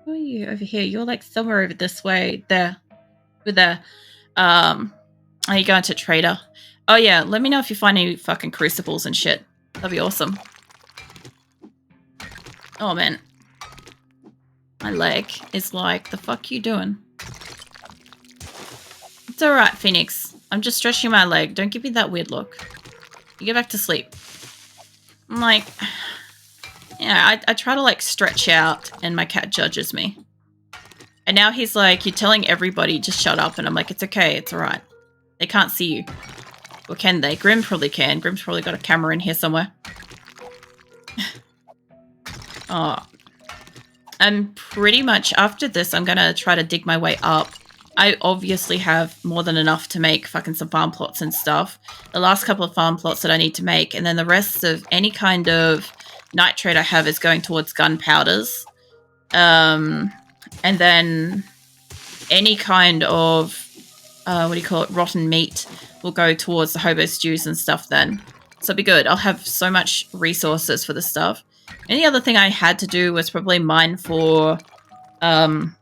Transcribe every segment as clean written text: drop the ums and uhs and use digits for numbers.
Who are you over here? You're like somewhere over this way. There. With the, are you going to trader? Oh yeah, let me know if you find any fucking crucibles and shit. That'd be awesome. Oh man. My leg is like, the fuck you doing? It's alright, Phoenix. I'm just stretching my leg. Don't give me that weird look. You get back to sleep. I'm like, yeah, I try to like stretch out and my cat judges me. And now he's like, you're telling everybody just shut up. And I'm like, it's okay, it's alright. They can't see you. Or can they? Grim probably can. Grim's probably got a camera in here somewhere. Oh. I'm pretty much, after this, I'm going to try to dig my way up. I obviously have more than enough to make fucking some farm plots and stuff. The last couple of farm plots that I need to make, and then the rest of any kind of nitrate I have is going towards gunpowders. And then any kind of, rotten meat will go towards the hobo stews and stuff then. So it'll be good. I'll have so much resources for this stuff. Any other thing I had to do was probably mine for iron.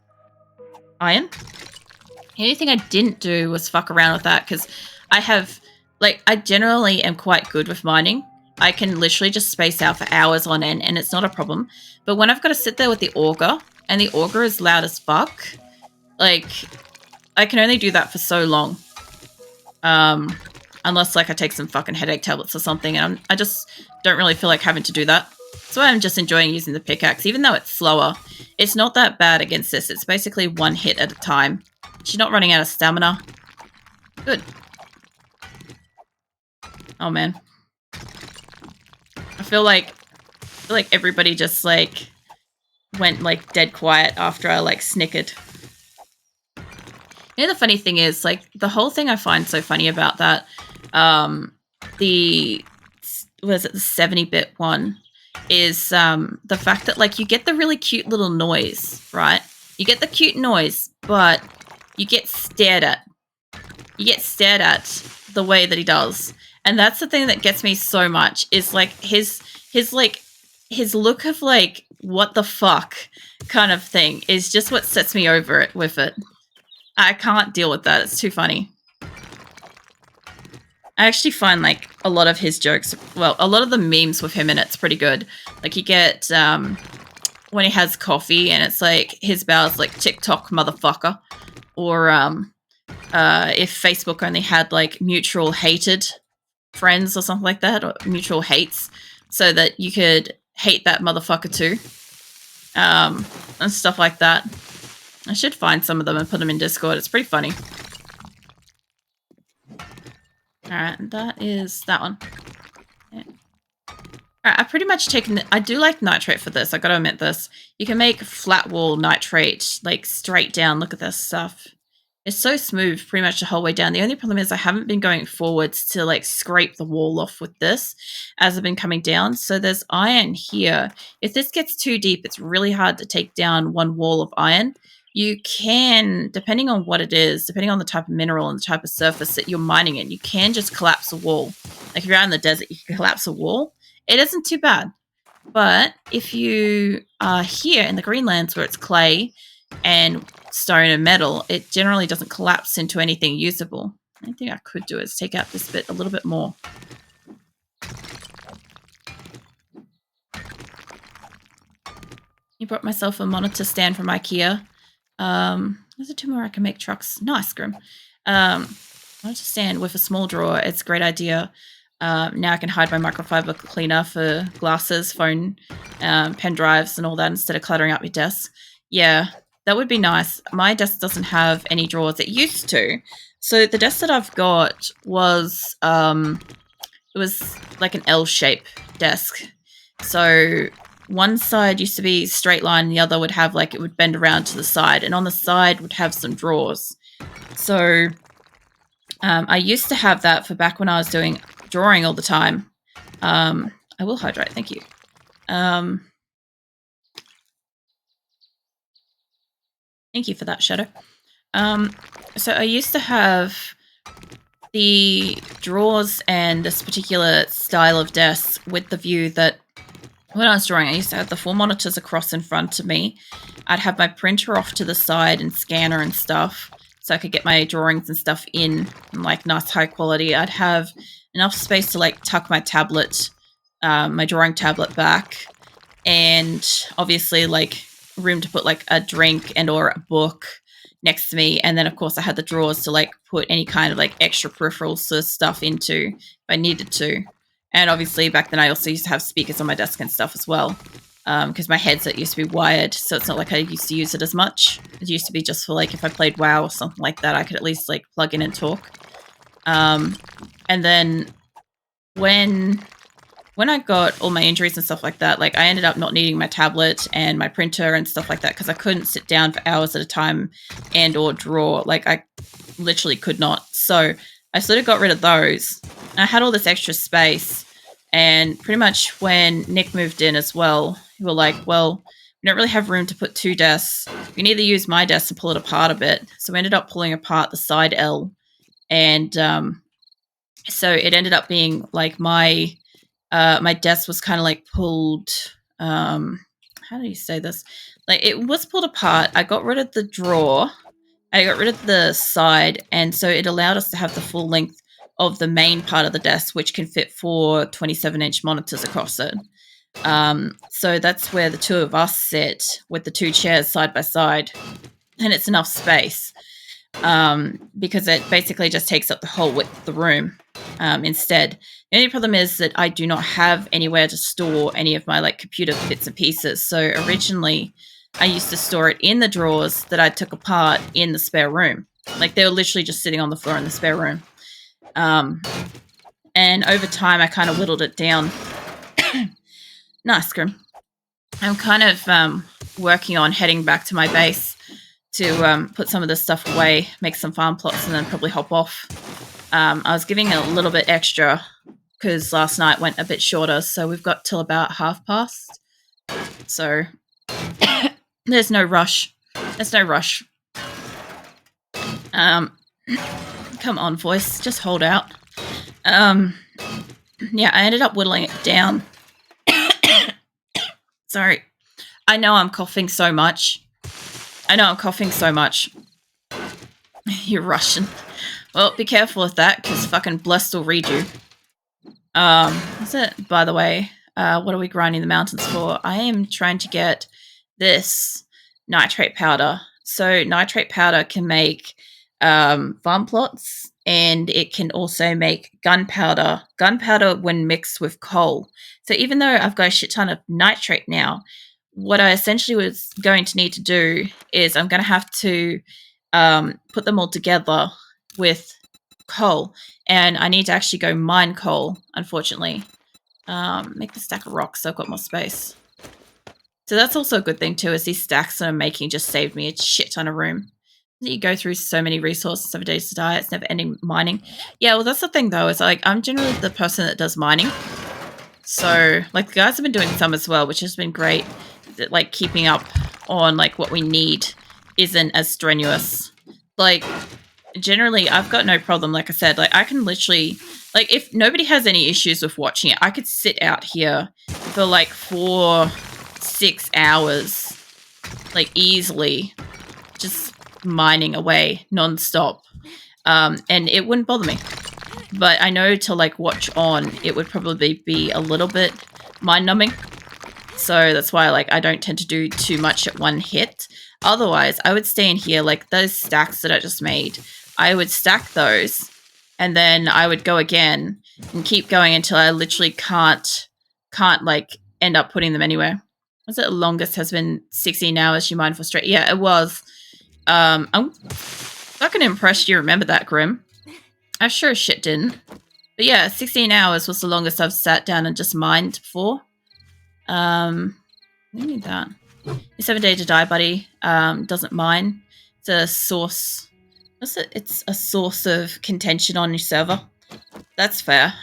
Anything I didn't do was fuck around with that because I have, like, I generally am quite good with mining. I can literally just space out for hours on end and it's not a problem. But when I've got to sit there with the auger and the auger is loud as fuck, like, I can only do that for so long. Unless, like, I take some fucking headache tablets or something and I just don't really feel like having to do that. That's why I'm just enjoying using the pickaxe. Even though it's slower, it's not that bad against this. It's basically one hit at a time. She's not running out of stamina. Good. Oh, man. I feel like everybody just, like, went, like, dead quiet after I, like, snickered. You know, the funny thing is, like, the whole thing I find so funny about that, the 70-bit one, is the fact that, like, you get the really cute little noise, right? You get the cute noise, but you get stared at. You get stared at the way that he does. And that's the thing that gets me so much, is, like, his look of, like, what the fuck kind of thing is just what sets me over it with it. I can't deal with that. It's too funny. I actually find, like, a lot of his jokes, well, a lot of the memes with him in it's pretty good. Like, you get, when he has coffee and it's like, his bow's like, TikTok motherfucker. Or, if Facebook only had, like, mutual hated friends or something like that, or mutual hates, so that you could hate that motherfucker too. And stuff like that. I should find some of them and put them in Discord. It's pretty funny. Alright, that is that one. Yeah. Alright, I've pretty much taken... I do like nitrate for this. I gotta admit this. You can make flat wall nitrate, like, straight down. Look at this stuff. It's so smooth pretty much the whole way down. The only problem is I haven't been going forwards to, like, scrape the wall off with this as I've been coming down. So there's iron here. If this gets too deep, it's really hard to take down one wall of iron. You can, depending on what it is, depending on the type of mineral and the type of surface that you're mining in, you can just collapse a wall. Like, if you're out in the desert, you can collapse a wall. It isn't too bad. But if you are here in the Greenlands where it's clay and stone and metal, it generally doesn't collapse into anything usable. The only thing I could do is take out this bit a little bit more. You brought myself a monitor stand from IKEA. There's a two more I can make trucks. Nice, Grim. Monitor stand with a small drawer. It's a great idea. Now I can hide my microfiber cleaner for glasses, phone, pen drives, and all that instead of cluttering up your desk. Yeah, that would be nice. My desk doesn't have any drawers. It used to. So the desk that I've got was, it was like an L-shape desk. So one side used to be straight line, and the other would have, like, it would bend around to the side, and on the side would have some drawers. So I used to have that for back when I was doing drawing all the time. I will hydrate, thank you. Thank you for that, Shadow. So I used to have the drawers and this particular style of desk with the view that when I was drawing, I used to have the 4 monitors across in front of me. I'd have my printer off to the side and scanner and stuff, so I could get my drawings and stuff in like nice high quality. I'd have enough space to like tuck my tablet, my drawing tablet back, and obviously like room to put like a drink and or a book next to me. And then of course I had the drawers to like put any kind of like extra peripherals to stuff into if I needed to. And obviously back then I also used to have speakers on my desk and stuff as well, because my headset used to be wired, so it's not like I used to use it as much. It used to be just for like if I played WoW or something like that, I could at least like plug in and talk. And then when I got all my injuries and stuff like that, like I ended up not needing my tablet and my printer and stuff like that because I couldn't sit down for hours at a time and or draw. Like I literally could not. So I sort of got rid of those. And I had all this extra space. And pretty much when Nick moved in as well, we were like, well, we don't really have room to put 2 desks. We can either use my desk to pull it apart a bit. So we ended up pulling apart the side L. And so it ended up being like my desk was kind of like pulled. How do you say this? Like it was pulled apart. I got rid of the drawer. I got rid of the side, and so it allowed us to have the full length of the main part of the desk, which can fit 4 27-inch monitors across it. So that's where the 2 of us sit with the 2 chairs side by side, and it's enough space because it basically just takes up the whole width of the room. Instead, the only problem is that I do not have anywhere to store any of my like computer bits and pieces. So originally, I used to store it in the drawers that I took apart in the spare room. Like they were literally just sitting on the floor in the spare room. And over time, I kind of whittled it down. Nice, Grim. I'm kind of working on heading back to my base to put some of this stuff away, make some farm plots, and then probably hop off. I was giving a little bit extra because last night went a bit shorter, so we've got till about past. So there's no rush. There's no rush. Come on, voice. Just hold out. Yeah, I ended up whittling it down. Sorry. I know I'm coughing so much. You're Russian. Well, be careful with that, because fucking Blessed will read you. Is it, by the way, what are we grinding the mountains for? I am trying to get this nitrate powder. So nitrate powder can make farm plots, and it can also make gunpowder. Gunpowder when mixed with coal. So even though I've got a shit ton of nitrate now, what I essentially was going to need to do is I'm going to have to put them all together with coal, and I need to actually go mine coal, unfortunately. Make the stack of rocks so I've got more space. So that's also a good thing too, is these stacks that I'm making just saved me a shit ton of room. You go through so many resources every day to die, it's never ending mining. Yeah, well that's the thing though, is like I'm generally the person that does mining. So like the guys have been doing some as well, which has been great. That like keeping up on like what we need isn't as strenuous. Like generally I've got no problem, like I said, like I can literally, like if nobody has any issues with watching it, I could sit out here for like 4-6 hours, like easily, just mining away non-stop, and it wouldn't bother me. But I know to like watch on, it would probably be a little bit mind-numbing, so that's why like I don't tend to do too much at one hit. Otherwise I would stay in here, like those stacks that I just made, I would stack those and then I would go again and keep going until I literally can't like end up putting them anywhere. Was it the longest has been 16 hours you mined for straight? Yeah, it was. I'm fucking impressed you remember that, Grim. I sure as shit didn't. But yeah, 16 hours was the longest I've sat down and just mined for. I need that. Your 7 day to die, buddy. Doesn't mine. It's a source. What's it? It's a source of contention on your server. That's fair.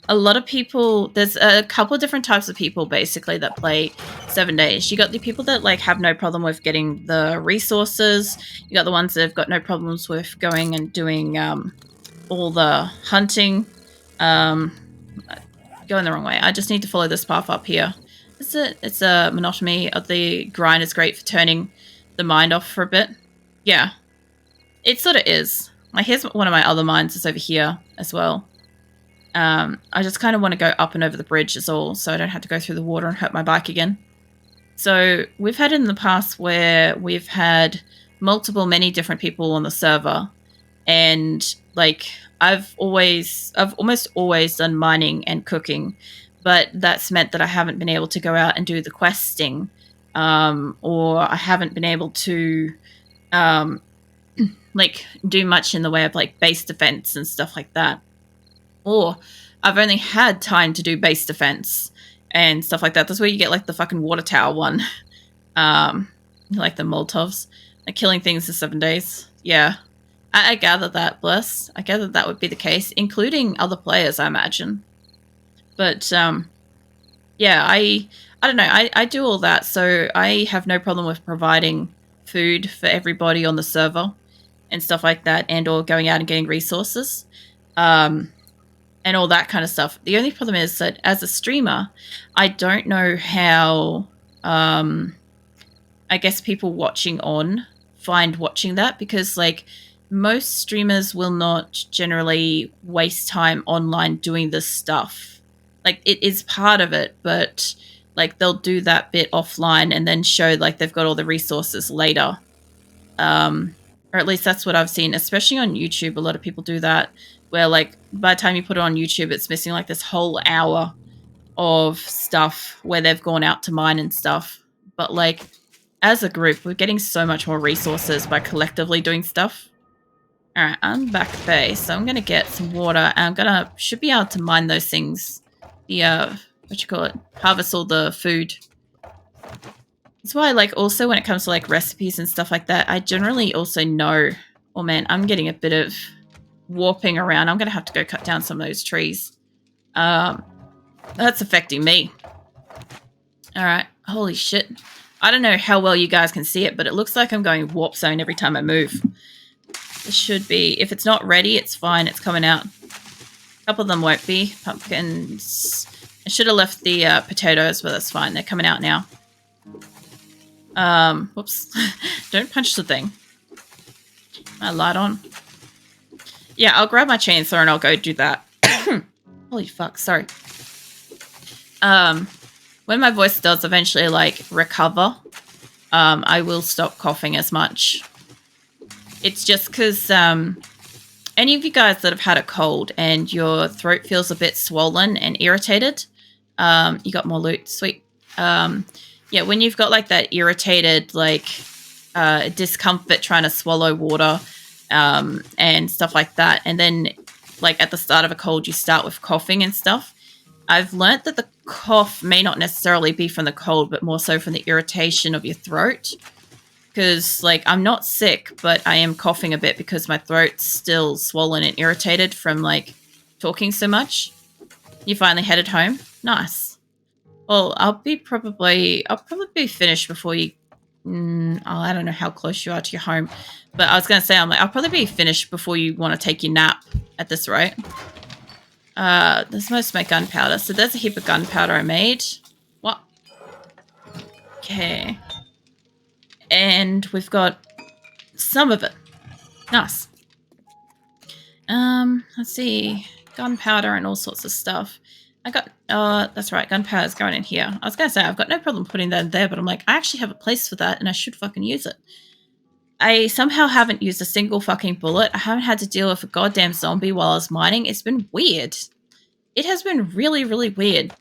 A lot of people, there's a couple of different types of people basically that play 7 days. You got the people that like have no problem with getting the resources. You got the ones that have got no problems with going and doing all the hunting. going the wrong way. I just need to follow this path up here. It's a monotony of the grind is great for turning the mind off for a bit. Yeah, it sort of is. Like, here's one of my other mines is over here as well. I just kind of want to go up and over the bridge is all, so I don't have to go through the water and hurt my bike again. So we've had in the past where we've had many different people on the server, and like I've almost always done mining and cooking, but that's meant that I haven't been able to go out and do the questing, or I haven't been able to like do much in the way of like base defense and stuff like that. Or I've only had time to do base defense and stuff like that. That's where you get like the fucking water tower one. Like the Molotovs. Like killing things in 7 days. Yeah. I gather that, Bless. I gather that would be the case, including other players, I imagine. But, yeah, I don't know. I do all that, so I have no problem with providing food for everybody on the server and stuff like that, and or going out and getting resources. And all that kind of stuff. The only problem is that as a streamer, I don't know how, I guess people watching on find watching that, because like most streamers will not generally waste time online doing this stuff. Like it is part of it, but like they'll do that bit offline and then show like they've got all the resources later. Or at least that's what I've seen, especially on YouTube. A lot of people do that, where like by the time you put it on YouTube, it's missing like this whole hour of stuff where they've gone out to mine and stuff. But like as a group, we're getting so much more resources by collectively doing stuff. All right, I'm back at base, so I'm gonna get some water. And should be able to mine those things. The what you call it? Harvest all the food. That's why, like, also when it comes to like recipes and stuff like that, I generally also know. Oh man, I'm getting a bit of warping around. I'm gonna have to go cut down some of those trees. That's affecting me. All right, holy shit. I don't know how well you guys can see it, but it looks like I'm going warp zone every time I move. This should be, if it's not ready, it's fine. It's coming out. A couple of them won't be. Pumpkins. I should have left the potatoes, but that's fine. They're coming out now. Whoops. Don't punch the thing. My light on. Yeah, I'll grab my chainsaw and I'll go do that. Holy fuck, sorry. When my voice does eventually, like, recover, I will stop coughing as much. It's just because, any of you guys that have had a cold and your throat feels a bit swollen and irritated, you got more loot, sweet. Yeah, when you've got, like, that irritated, like, discomfort trying to swallow water, and stuff like that, and then, like, at the start of a cold, you start with coughing and stuff. I've learnt that the cough may not necessarily be from the cold, but more so from the irritation of your throat. Because, like, I'm not sick, but I am coughing a bit because my throat's still swollen and irritated from, like, talking so much. You finally headed home? Nice. Well, I'll probably be finished before you... I don't know how close you are to your home. But I was going to say, I'll probably be finished before you want to take your nap at this rate. There's most of my gunpowder. So there's a heap of gunpowder I made. What? Okay. And we've got some of it. Nice. Let's see. Gunpowder and all sorts of stuff. I got, that's right, gunpowder's going in here. I was going to say, I've got no problem putting that in there, but I'm like, I actually have a place for that and I should fucking use it. I somehow haven't used a single fucking bullet. I haven't had to deal with a goddamn zombie while I was mining. It's been weird. It has been really, really weird.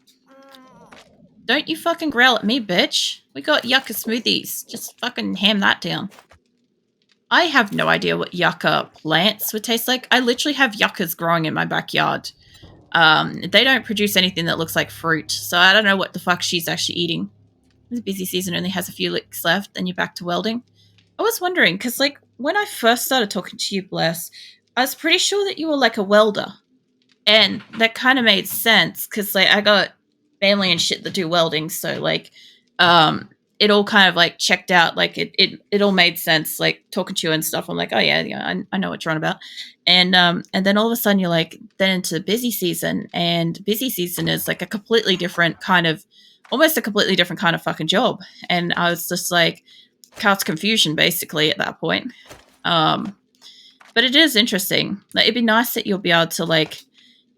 Don't you fucking growl at me, bitch. We got yucca smoothies. Just fucking ham that down. I have no idea what yucca plants would taste like. I literally have yuccas growing in my backyard. They don't produce anything that looks like fruit, so I don't know what the fuck she's actually eating. The busy season only has a few licks left, then you're back to welding. I was wondering, because, like, when I first started talking to you, Bless, I was pretty sure that you were, like, a welder. And that kind of made sense, because, like, I got family and shit that do welding, so, like, it all kind of like checked out. Like it all made sense. Like talking to you and stuff. I'm like, oh yeah, I know what you're on about. And then all of a sudden you're like then into busy season, and busy season is like a completely different kind of, almost a completely different kind of fucking job. And I was just like, cast confusion basically at that point. Um, but it is interesting. Like, it'd be nice that you'll be able to like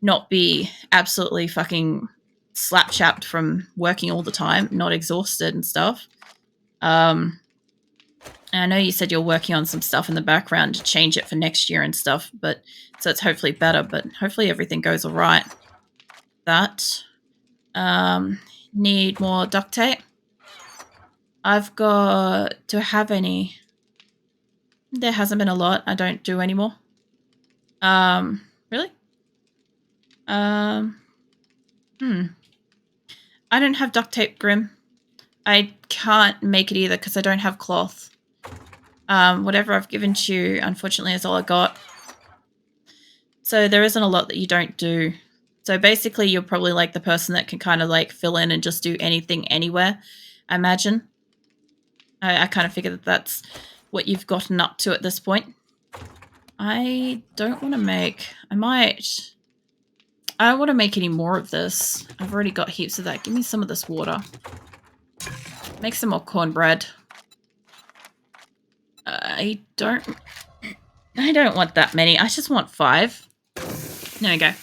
not be absolutely fucking slapchapped from working all the time, not exhausted and stuff. And I know you said you're working on some stuff in the background to change it for next year and stuff, but so it's hopefully better, but hopefully everything goes all right. That. Need more duct tape. I've got, do I have any? There hasn't been a lot. I don't do anymore. Really? Um, I don't have duct tape, Grim. I can't make it either because I don't have cloth. Whatever I've given to you, unfortunately, is all I got. So there isn't a lot that you don't do. So basically, you're probably like the person that can kind of like fill in and just do anything anywhere, I imagine. I kind of figure that that's what you've gotten up to at this point. I don't want to make... I don't want to make any more of this. I've already got heaps of that. Give me some of this water. Make some more cornbread. I don't want that many. I just want 5. There we go.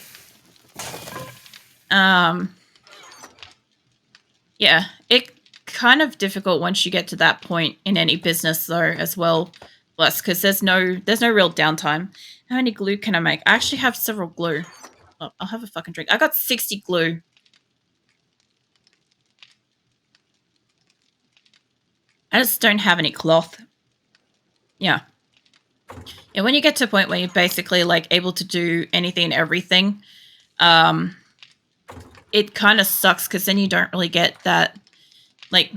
Yeah, it kind of difficult once you get to that point in any business though as well. Plus, because there's no real downtime. How many glue can I make? I actually have several glue. Oh, I'll have a fucking drink. I got 60 glue. I just don't have any cloth. Yeah. Yeah, when you get to a point where you're basically like able to do anything and everything, it kind of sucks because then you don't really get that, like,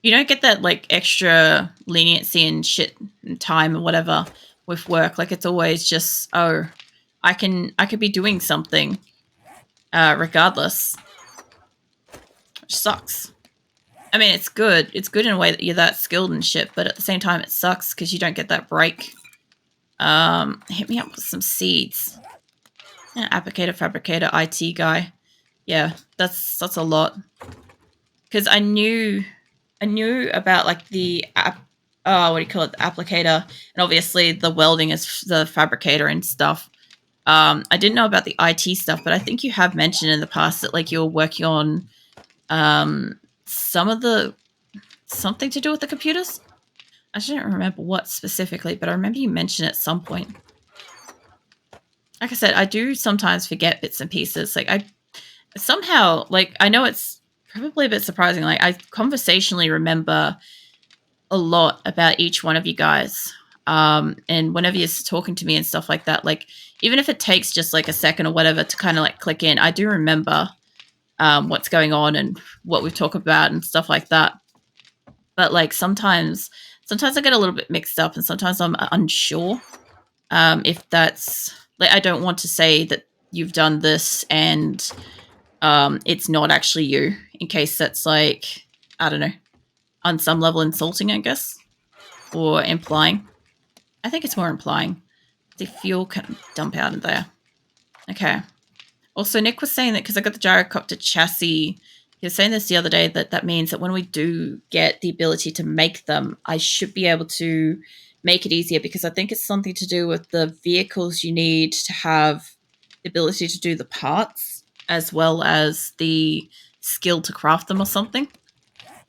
you don't get that like extra leniency and shit and time or whatever with work. Like, it's always just, oh, I could be doing something regardless, which sucks. I mean, it's good. It's good in a way that you're that skilled and shit, but at the same time, it sucks because you don't get that break. Hit me up with some seeds. Yeah, applicator, fabricator, IT guy. Yeah, that's a lot. Because I knew about like the what do you call it? The applicator, and obviously the welding is the fabricator and stuff. I didn't know about the IT stuff, but I think you have mentioned in the past that like you were working on something to do with the computers. I don't remember what specifically, but I remember you mentioned it at some point. Like I said, I do sometimes forget bits and pieces. Like, I somehow, like, I know it's probably a bit surprising. Like, I conversationally remember a lot about each one of you guys. And whenever you're talking to me and stuff like that, like, even if it takes just like a second or whatever to kind of like click in, I do remember what's going on and what we talk about and stuff like that. But like sometimes I get a little bit mixed up, and sometimes I'm unsure if that's like, I don't want to say that you've done this and it's not actually you, in case that's like, I don't know, on some level insulting, I guess, or implying. I think it's more implying. The fuel can dump out in there. Okay. Also, Nick was saying that because I got the gyrocopter chassis, he was saying this the other day, that means that when we do get the ability to make them, I should be able to make it easier, because I think it's something to do with the vehicles you need to have the ability to do the parts, as well as the skill to craft them or something.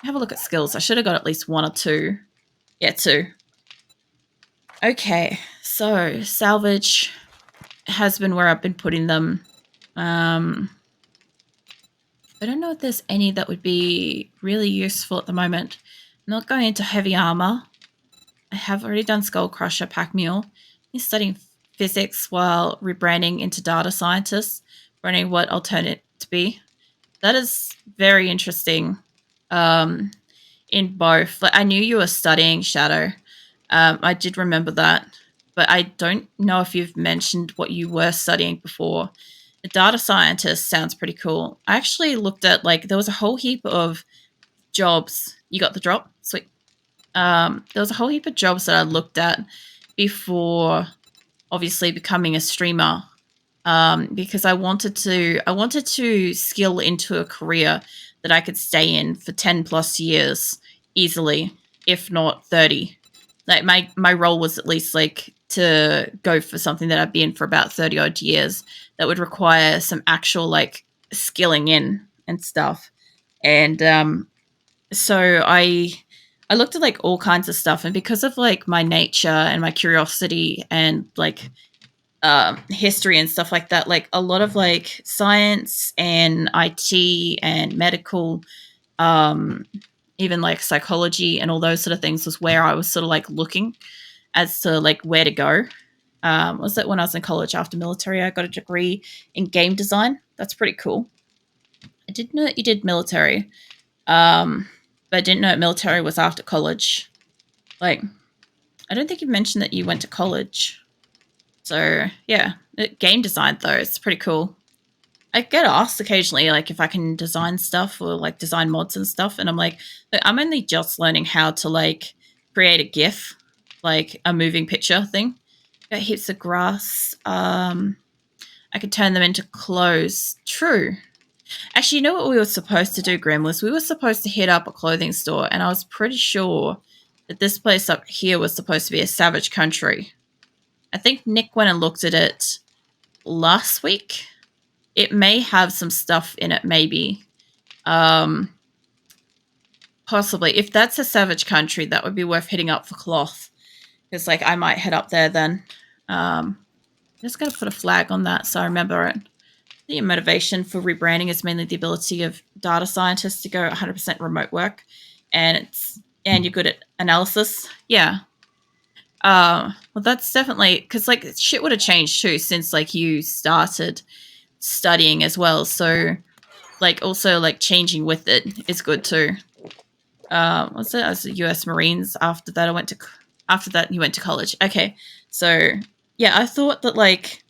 Have a look at skills. I should have got at least 1 or 2. Yeah, 2. Okay, so salvage has been where I've been putting them. I don't know if there's any that would be really useful at the moment. I'm not going into heavy armor. I have already done Skull Crusher, Pack Mule. He's studying physics while rebranding into data scientist, running what alternate to be. That is very interesting. In both, like, I knew you were studying Shadow. I did remember that, but I don't know if you've mentioned what you were studying before. A data scientist sounds pretty cool. I actually looked at, like, there was a whole heap of jobs You got the drop? Sweet. There was a whole heap of jobs that I looked at before obviously becoming a streamer. Because I wanted to skill into a career that I could stay in for 10 plus years easily, if not 30. Like my role was at least like to go for something that I'd be in for about 30 odd years that would require some actual like skilling in and stuff. And so I looked at like all kinds of stuff, and because of like my nature and my curiosity and like history and stuff like that, like a lot of like science and IT and medical, um, even like psychology and all those sort of things was where I was sort of like looking as to like where to go. Was that when I was in college after military? I got a degree in game design. That's pretty cool. I didn't know that you did military, um, but I didn't know that military was after college. Like, I don't think you mentioned that you went to college. So yeah, game design though, it's pretty cool. I get asked occasionally, like if I can design stuff or like design mods and stuff, and I'm like, I'm only just learning how to like create a GIF, like a moving picture thing. Got heaps of grass. I could turn them into clothes. True. Actually, you know what we were supposed to do, Grim, was we were supposed to hit up a clothing store, and I was pretty sure that this place up here was supposed to be a savage country. I think Nick went and looked at it last week. It may have some stuff in it, maybe. Um, Possibly. If that's a savage country, that would be worth hitting up for cloth. Because, like, I might head up there then. I'm just going to put a flag on that so I remember it. The motivation for rebranding is mainly the ability of data scientists to go 100% remote work, and you're good at analysis. Yeah. Well, that's definitely because like shit would have changed too since like you started studying as well. So like also like changing with it is good too. What's it? I was U.S. Marines. After that you went to college. Okay, so yeah, I thought that like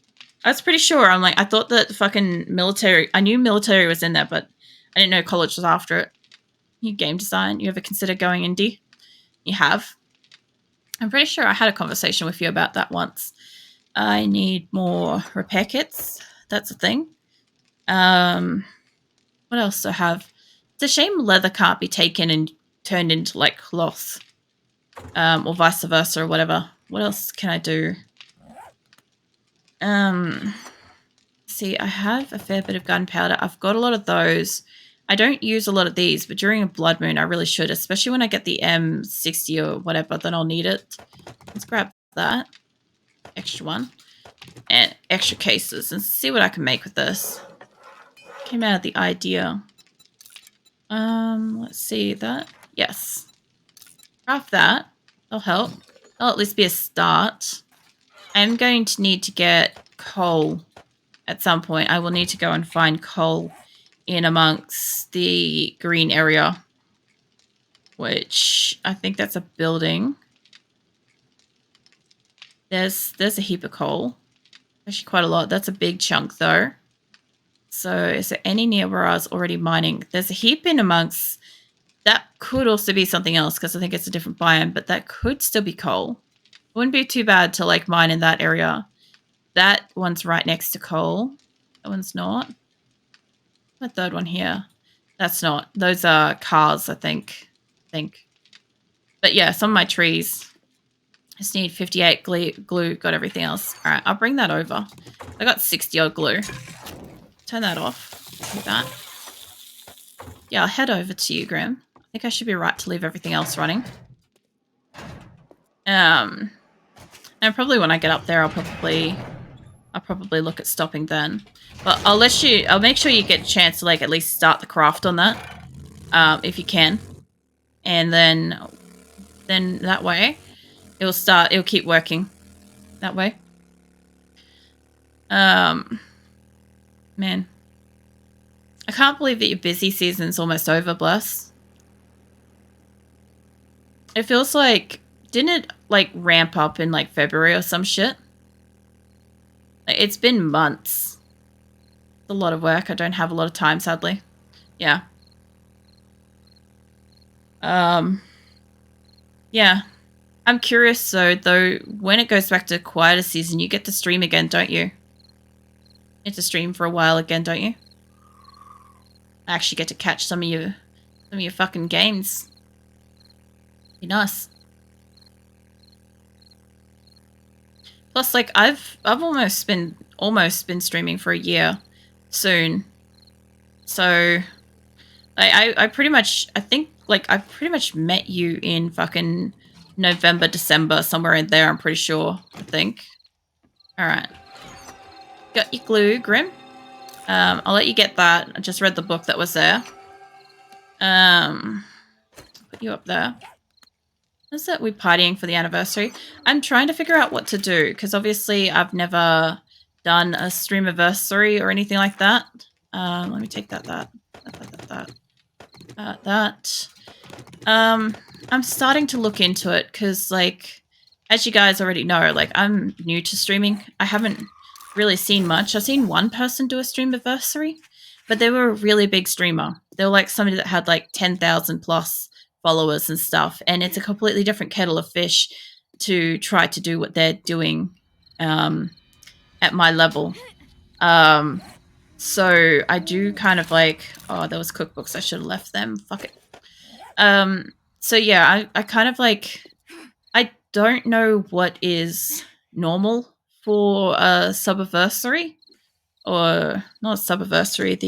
I was pretty sure. I'm like I thought that fucking military. I knew military was in there, but I didn't know college was after it. You game design. You ever consider going indie? You have. I'm pretty sure I had a conversation with you about that once. I need more repair kits. That's a thing. What else do I have? It's a shame leather can't be taken and turned into like cloth, or vice versa or whatever. What else can I do? See, I have a fair bit of gunpowder. I've got a lot of those. I don't use a lot of these, but during a blood moon, I really should, especially when I get the M60 or whatever, then I'll need it. Let's grab that. Extra one. And extra cases and see what I can make with this. Came out of the idea. Let's see that. Yes. Craft that. That'll help. That'll at least be a start. I'm going to need to get coal at some point. I will need to go and find coal in amongst the green area, which I think that's a building. There's a heap of coal. Actually quite a lot. That's a big chunk though. So is there any near where I was already mining? There's a heap in amongst. That could also be something else because I think it's a different biome, but that could still be coal. It wouldn't be too bad to like mine in that area. That one's right next to coal. That one's not. The third one here. That's not. Those are cars, I think. But yeah, some of my trees. Just need 58 glue. Got everything else. All right, I'll bring that over. I got 60 odd glue. Turn that off. Like that. Yeah, I'll head over to you, Graham. I think I should be right to leave everything else running. And probably when I get up there, I'll probably look at stopping then. But I'll make sure you get a chance to like at least start the craft on that, if you can, and then that way it'll keep working that way. Man, I can't believe that your busy season's almost over, Bless. It feels like, didn't it like ramp up in like February or some shit? It's been months. It's a lot of work. I don't have a lot of time, sadly. Yeah. Yeah. I'm curious though, when it goes back to quieter season, you get to stream again, don't you? You get to stream for a while again, don't you? I actually get to catch some of your fucking games. Be nice. Plus, like I've almost been streaming for a year soon. So I pretty much I think like I pretty much met you in fucking November, December, somewhere in there, I'm pretty sure. I think. Alright. Got your glue, Grim. I'll let you get that. I just read the book that was there. Put you up there. Is that we're partying for the anniversary? I'm trying to figure out what to do because obviously I've never done a stream anniversary or anything like that. Let me take that. I'm starting to look into it because, like, as you guys already know, like, I'm new to streaming. I haven't really seen much. I've seen one person do a stream anniversary, but they were a really big streamer. They were like somebody that had like 10,000 plus followers and stuff, and it's a completely different kettle of fish to try to do what they're doing at my level. So I do kind of like, oh, there was cookbooks. I should have left them. Fuck it. So yeah, I kind of like, I don't know what is normal for a subiversary or not a subiversary.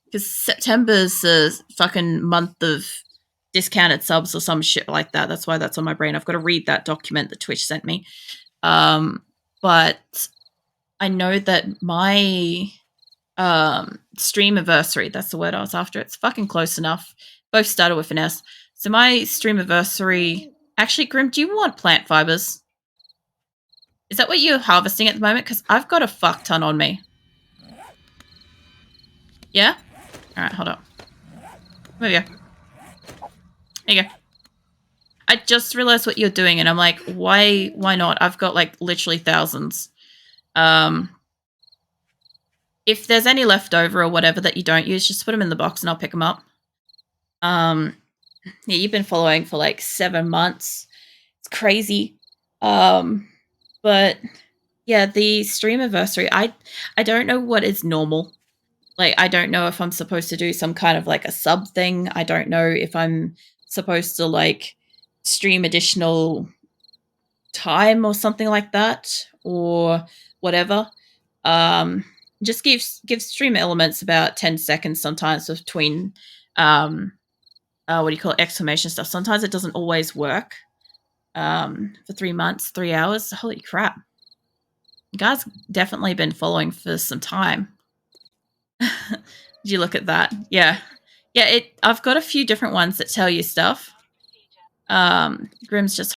Because September's a fucking month of discounted subs or some shit like that. That's why that's on my brain. I've got to read that document that Twitch sent me. But I know that my stream anniversary, that's the word I was after. It's fucking close enough. Both started with an S. So my stream anniversary. Actually, Grim, do you want plant fibers? Is that what you're harvesting at the moment? Because I've got a fuck ton on me. Yeah? Alright, hold up. There you go. There you go. I just realized what you're doing, and I'm like, why not? I've got like literally thousands. If there's any left over or whatever that you don't use, just put them in the box and I'll pick them up. Yeah, you've been following for like 7 months. It's crazy. But yeah, the stream anniversary, I don't know what is normal. Like, I don't know if I'm supposed to do some kind of like a sub thing. I don't know if I'm supposed to like stream additional time or something like that or whatever. Just give stream elements about 10 seconds sometimes between what do you call it, exclamation stuff. Sometimes it doesn't always work. For 3 months, 3 hours. Holy crap. You guys definitely been following for some time. Did you look at that? Yeah. Yeah, I've got a few different ones that tell you stuff. Grim's just